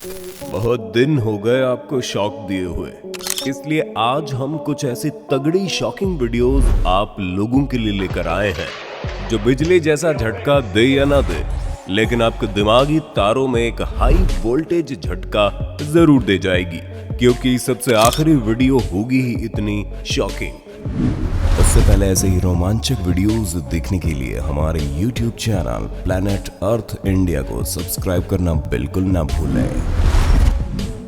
बहुत दिन हो गए आपको शॉक दिए हुए, इसलिए आज हम कुछ ऐसी तगड़ी शॉकिंग वीडियोस आप लोगों के लिए लेकर आए हैं जो बिजली जैसा झटका दे या ना दे, लेकिन आपके दिमागी तारों में एक हाई वोल्टेज झटका जरूर दे जाएगी, क्योंकि सबसे आखिरी वीडियो होगी ही इतनी शॉकिंग। उससे पहले ऐसे ही रोमांचक वीडियोस देखने के लिए हमारे YouTube channel planet earth India को सब्सक्राइब करना बिल्कुल ना भूलें।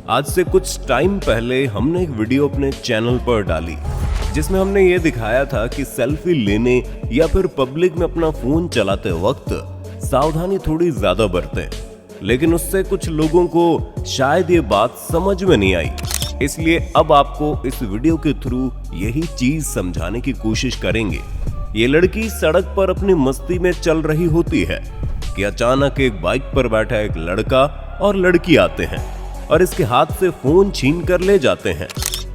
आज से कुछ टाइम पहले हमने एक वीडियो अपने चैनल पर डाली जिसमें हमने ये दिखाया था कि सेल्फी लेने या फिर पब्लिक में अपना फोन चलाते वक्त सावधानी थोड़ी ज्यादा बरतें, लेकिन उससे कुछ लोगों को शायद ये बात समझ में नहीं आई। इसलिए अब आपको इस वीडियो के थ्रू यही चीज समझाने की कोशिश करेंगे। ये लड़की सड़क पर अपनी मस्ती में चल रही होती है कि अचानक एक बाइक पर बैठा एक लड़का और लड़की आते हैं और इसके हाथ से फोन छीन कर ले जाते हैं।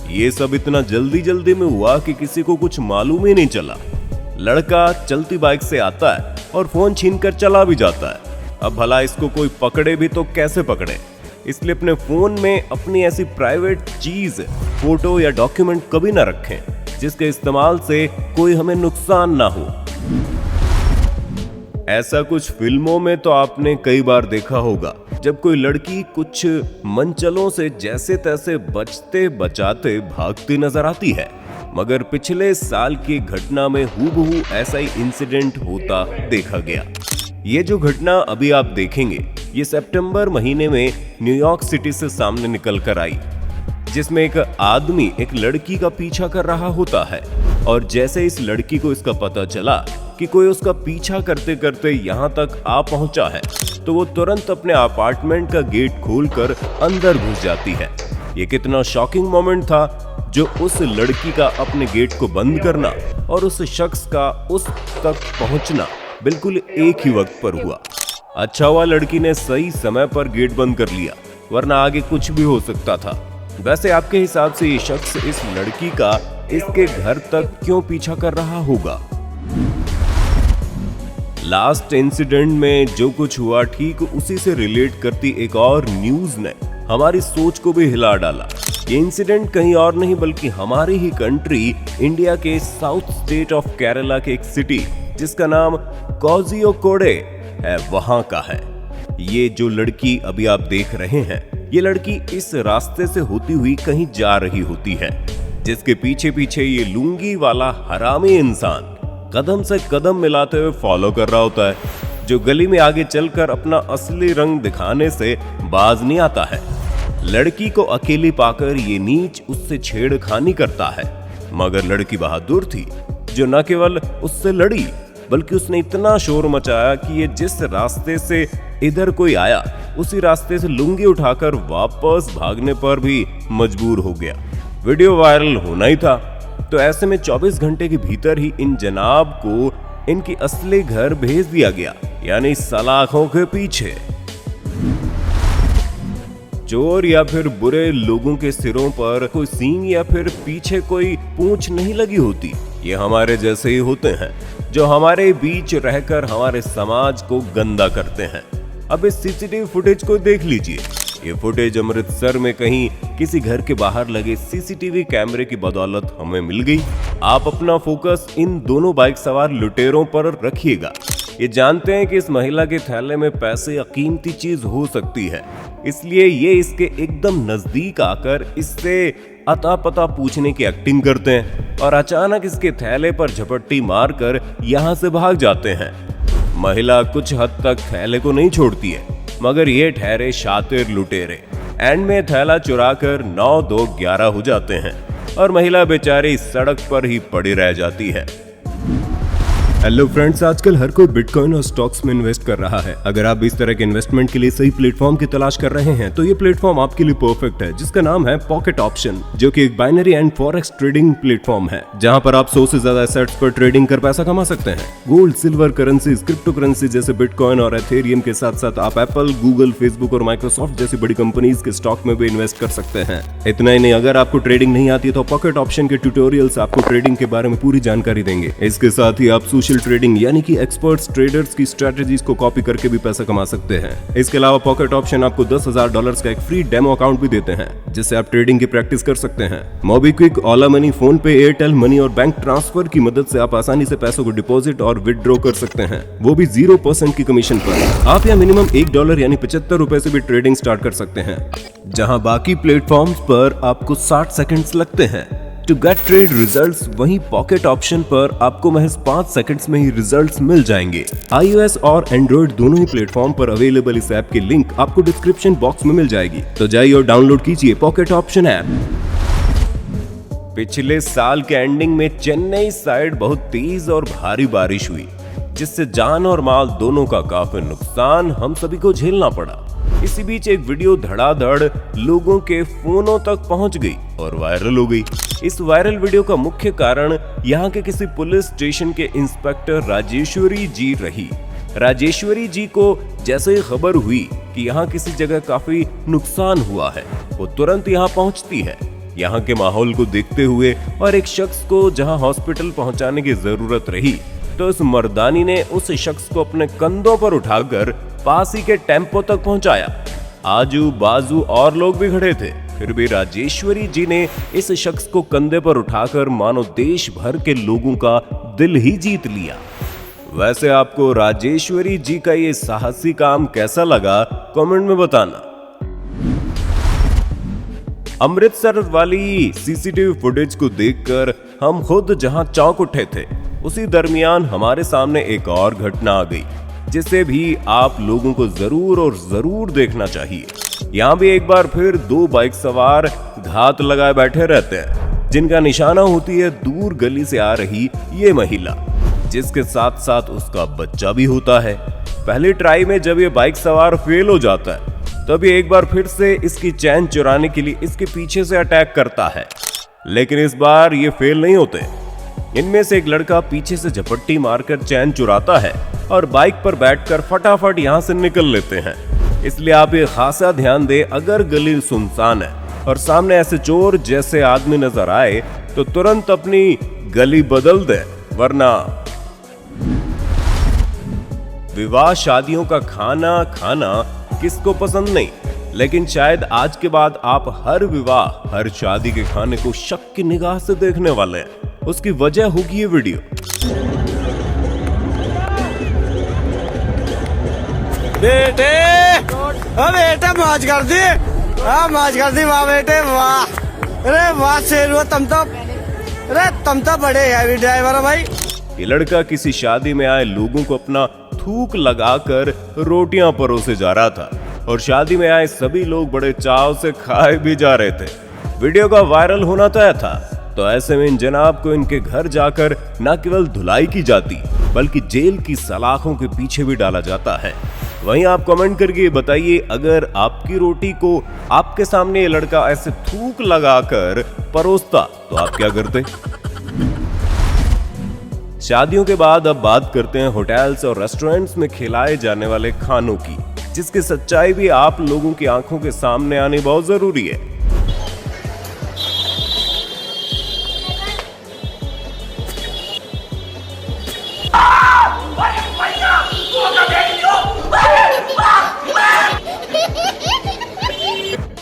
ये सब इतना जल्दी में हुआ कि किसी को कुछ मालूम ही नहीं चला। लड़का चलती बाइक से आता है और फोन छीन कर चला भी जाता है। अब भला इसको कोई पकड़े भी तो कैसे पकड़े, इसलिए अपने फोन में अपनी ऐसी प्राइवेट चीज, फोटो या डॉक्यूमेंट कभी ना रखें जिसके इस्तेमाल से कोई हमें नुकसान ना हो। ऐसा कुछ फिल्मों में तो आपने कई बार देखा होगा, जब कोई लड़की कुछ मनचलों से जैसे तैसे बचते बचाते भागती नजर आती है, मगर पिछले साल की घटना में हूबहू ऐसा ही इंसिडेंट होता देखा गया। ये जो घटना अभी आप देखेंगे, ये सितंबर महीने में न्यूयॉर्क सिटी से सामने निकल कर आई, जिसमें एक आदमी एक लड़की का पीछा कर रहा होता है और जैसे इस लड़की को इसका पता चला कि कोई उसका पीछा करते करते यहाँ तक आ पहुंचा है, तो वो तुरंत अपने अपार्टमेंट का गेट खोलकर अंदर घुस जाती है। ये कितना शॉकिंग मोमेंट था जो उस लड़की का अपने गेट को बंद करना और उस शख्स का उस तक पहुंचना बिल्कुल एक ही वक्त पर हुआ। अच्छा हुआ लड़की ने सही समय पर गेट बंद कर लिया, वरना आगे कुछ भी हो सकता था। वैसे आपके हिसाब से ये शख्स इस लड़की का इसके घर तक क्यों पीछा कर रहा होगा? लास्ट इंसिडेंट में जो कुछ हुआ ठीक उसी से रिलेट करती एक और न्यूज ने हमारी सोच को भी हिला डाला। ये इंसिडेंट कहीं और नहीं बल्कि हमारी ही कंट्री इंडिया के साउथ स्टेट ऑफ केरला के एक सिटी जिसका नाम कोझिकोडे है, वहां का है। ये जो लड़की अभी आप देख रहे हैं, ये लड़की इस रास्ते से होती हुई कहीं जा रही होती है, जिसके पीछे पीछे ये लुंगी वाला हरामी इंसान कदम से कदम मिलाते हुए फॉलो कर रहा होता है, जो गली में आगे चलकर अपना असली रंग दिखाने से बाज नहीं आता है। लड़की को अकेली पाकर ये नीच उससे छेड़खानी करता है, मगर लड़की बहादुर थी जो न केवल उससे लड़ी बल्कि उसने इतना शोर मचाया कि ये जिस रास्ते से इधर कोई आया उसी रास्ते से लुंगी उठाकर वापस भागने पर भी मजबूर हो गया। वीडियो वायरल होना ही था, तो ऐसे में 24 घंटे के भीतर ही इन जनाब को इनकी असली घर भेज दिया गया, यानी सलाखों के पीछे। चोर या फिर बुरे लोगों के सिरों पर कोई सींग या फिर पीछे कोई पूंछ नहीं लगी होती। ये हमारे जैसे ही होते हैं जो हमारे बीच रहकर हमारे समाज को गंदा करते हैं। अब इस सीसीटीवी फुटेज को देख लीजिए। ये फुटेज अमृतसर में कहीं किसी घर के बाहर लगे सीसीटीवी कैमरे की बदौलत हमें मिल गई। आप अपना फोकस इन दोनों बाइक सवार लुटेरों पर रखिएगा। ये जानते हैं कि इस महिला के थैले में पैसे कीमती चीज हो सकती है, इसलिए ये इसके एकदम नजदीक आकर इससे अता पता पूछने की एक्टिंग करते हैं और अचानक इसके थैले पर झपट्टी मारकर यहाँ से भाग जाते हैं। महिला कुछ हद तक थैले को नहीं छोड़ती है, मगर ये ठहरे शातिर लुटेरे एंड में थैला चुराकर 9-2-11 हो जाते हैं और महिला बेचारी सड़क पर ही पड़ी रह जाती है। हेलो फ्रेंड्स, आजकल हर कोई बिटकॉइन और स्टॉक्स में इन्वेस्ट कर रहा है। अगर आप इस तरह के इन्वेस्टमेंट के लिए सही प्लेटफॉर्म की तलाश कर रहे हैं तो ये प्लेटफॉर्म आपके लिए परफेक्ट है, जिसका नाम है पॉकेट ऑप्शन, जो कि एक binary and forex trading platform है, जहां पर आप 100 से ज्यादा एसेट्स पर ट्रेडिंग कर पैसा कमा सकते हैं। Gold, silver, currencies, crypto currency जैसे बिटकॉइन और एथेरियम के साथ साथ आप एप्पल, गूगल, फेसबुक और माइक्रोसॉफ्ट जैसी बड़ी कंपनीज के स्टॉक में भी इन्वेस्ट कर सकते हैं। इतना ही नहीं, अगर आपको ट्रेडिंग नहीं आती तो पॉकेट ऑप्शन के ट्यूटोरियल्स आपको ट्रेडिंग के बारे में पूरी जानकारी देंगे। इसके साथ ही आप कमर्शियल ट्रेडिंग यानी कि एक्सपर्ट्स ट्रेडर्स की स्ट्रेटजीज को कॉपी करके भी पैसा कमा सकते हैं। इसके अलावा पॉकेट ऑप्शन आपको $10,000 का एक फ्री डेमो अकाउंट भी देते हैं, जिससे आप ट्रेडिंग की प्रैक्टिस कर सकते हैं। मोबीक्विक, ओला मनी, फोन पे, एयरटेल मनी और बैंक ट्रांसफर की मदद से आप आसानी से पैसों को डिपॉजिट और विदड्रॉ कर सकते हैं, वो भी 0% की कमीशन पर। आप यहाँ मिनिमम $1 यानी 75 रुपए से भी ट्रेडिंग स्टार्ट कर सकते हैं, जहाँ बाकी प्लेटफॉर्म्स पर आपको 60 सेकंड्स लगते हैं। टू गेट ट्रेड रिजल्ट्स, वहीं पॉकेट ऑप्शन पर आपको महज 5 सेकंड्स में ही रिजल्ट्स मिल जाएंगे। iOS और एंड्रॉइड दोनों ही प्लेटफॉर्म पर अवेलेबल इस ऐप की लिंक आपको डिस्क्रिप्शन बॉक्स में मिल जाएगी, तो जाइए और डाउनलोड कीजिए पॉकेट ऑप्शन ऐप। पिछले साल के एंडिंग में चेन्नई साइड बहुत तेज और भारी बारिश हुई, जिससे जान और माल दोनों का काफी नुकसान हम सभी को झेलना पड़ा। इसी बीच एक वीडियो धड़ाधड़ लोगों के फोनों तक पहुंच गई और वायरल हो गई। इस वायरल वीडियो का मुख्य कारण यहाँ के किसी पुलिस स्टेशन के इंस्पेक्टर राजेश्वरी जी रही। राजेश्वरी जी को जैसे ही खबर हुई कि यहाँ किसी जगह काफी नुकसान हुआ है, वो तुरंत यहाँ पहुंचती है। यहाँ के माहौल को देखते हुए और एक शख्स को जहाँ हॉस्पिटल पहुंचाने की जरूरत रही, तो इस मर्दानी ने उस शख्स को अपने कंधों पर उठाकर पास ही के टेम्पो तक पहुंचाया। आजू बाजू और लोग भी खड़े थे, फिर भी राजेश्वरी जी ने इस शख्स को कंधे पर उठाकर मानो देश भर के लोगों का दिल ही जीत लिया। वैसे आपको राजेश्वरी जी का ये साहसी काम कैसा लगा, कमेंट में बताना। अमृतसर वाली सीसीटीवी फुटेज को देखकर हम खुद जहां चौंक उठे थे, उसी दरमियान हमारे सामने एक और घटना आ गई, जिसे भी आप लोगों को जरूर और जरूर देखना चाहिए। यहाँ भी एक बार फिर 2 बाइक सवार घात लगाए बैठे रहते हैं, जिनका निशाना होती है दूर गली से आ रही ये महिला, जिसके साथ साथ उसका बच्चा भी होता है। पहली ट्राई में जब ये बाइक सवार फेल हो जाता है, तब ये एक बार फिर से इसकी चैन चुराने के लिए इसके पीछे से अटैक करता है, लेकिन इस बार ये फेल नहीं होते। इनमें से एक लड़का पीछे से झपट्टी मारकर चैन चुराता है और बाइक पर बैठकर फटाफट यहाँ से निकल लेते हैं। इसलिए आप ये खासा ध्यान दें, अगर गली सुनसान है और सामने ऐसे चोर जैसे आदमी नजर आए तो तुरंत अपनी गली बदल दे, वरना विवाह शादियों का खाना खाना किसको पसंद नहीं, लेकिन शायद आज के बाद आप हर विवाह हर शादी के खाने को शक की निगाह से देखने वाले हैं। उसकी वजह होगी ये वीडियो। बेटे बेटे मौज कर दी, मौज कर दी, वाह बेटे वाह। अरे वाह शेर, तुम तो बड़े हैवी ड्राइवर हो भाई। ये लड़का किसी शादी में आए लोगों को अपना थूक लगाकर रोटियां परोसे जा रहा था और शादी में आए सभी लोग बड़े चाव से खाए भी जा रहे थे। वीडियो का वायरल होना तय था, तो ऐसे में इन जनाब को इनके घर जाकर न केवल धुलाई की जाती, बल्कि जेल की सलाखों के पीछे भी डाला जाता है। वहीं आप कमेंट करके बताइए, अगर आपकी रोटी को आपके सामने ये लड़का ऐसे थूक लगाकर परोसता तो आप क्या करते? शादियों के बाद अब बात करते हैं होटल्स और रेस्टोरेंट्स में खिलाए जाने वाले खानों की, जिसकी सच्चाई भी आप लोगों की आंखों के सामने आनी बहुत जरूरी है।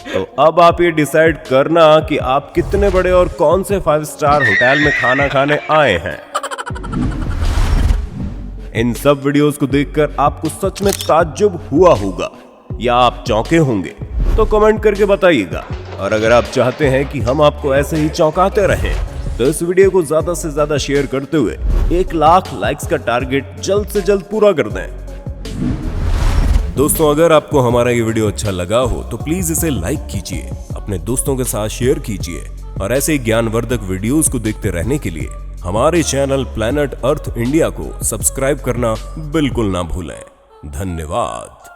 तो अब आप ये डिसाइड करना कि आप कितने बड़े और कौन से 5 स्टार होटल में खाना खाने आए हैं। इन सब वीडियोस को देखकर आपको सच में ताज्जुब हुआ होगा या आप चौंके होंगे, तो कमेंट करके बताइएगा। और अगर आप चाहते हैं कि हम आपको ऐसे ही चौंकाते रहें, तो इस वीडियो को ज्यादा से ज्यादा शेयर करते हुए 1 लाख लाइक्स का टारगेट जल्द से जल्द पूरा कर दें। दोस्तों, अगर आपको हमारा ये वीडियो अच्छा लगा हो तो प्लीज इसे लाइक कीजिए, अपने दोस्तों के साथ शेयर कीजिए और ऐसे ही ज्ञानवर्धक वीडियोस को देखते रहने के लिए हमारे चैनल प्लैनेट अर्थ इंडिया को सब्सक्राइब करना बिल्कुल ना भूलें। धन्यवाद।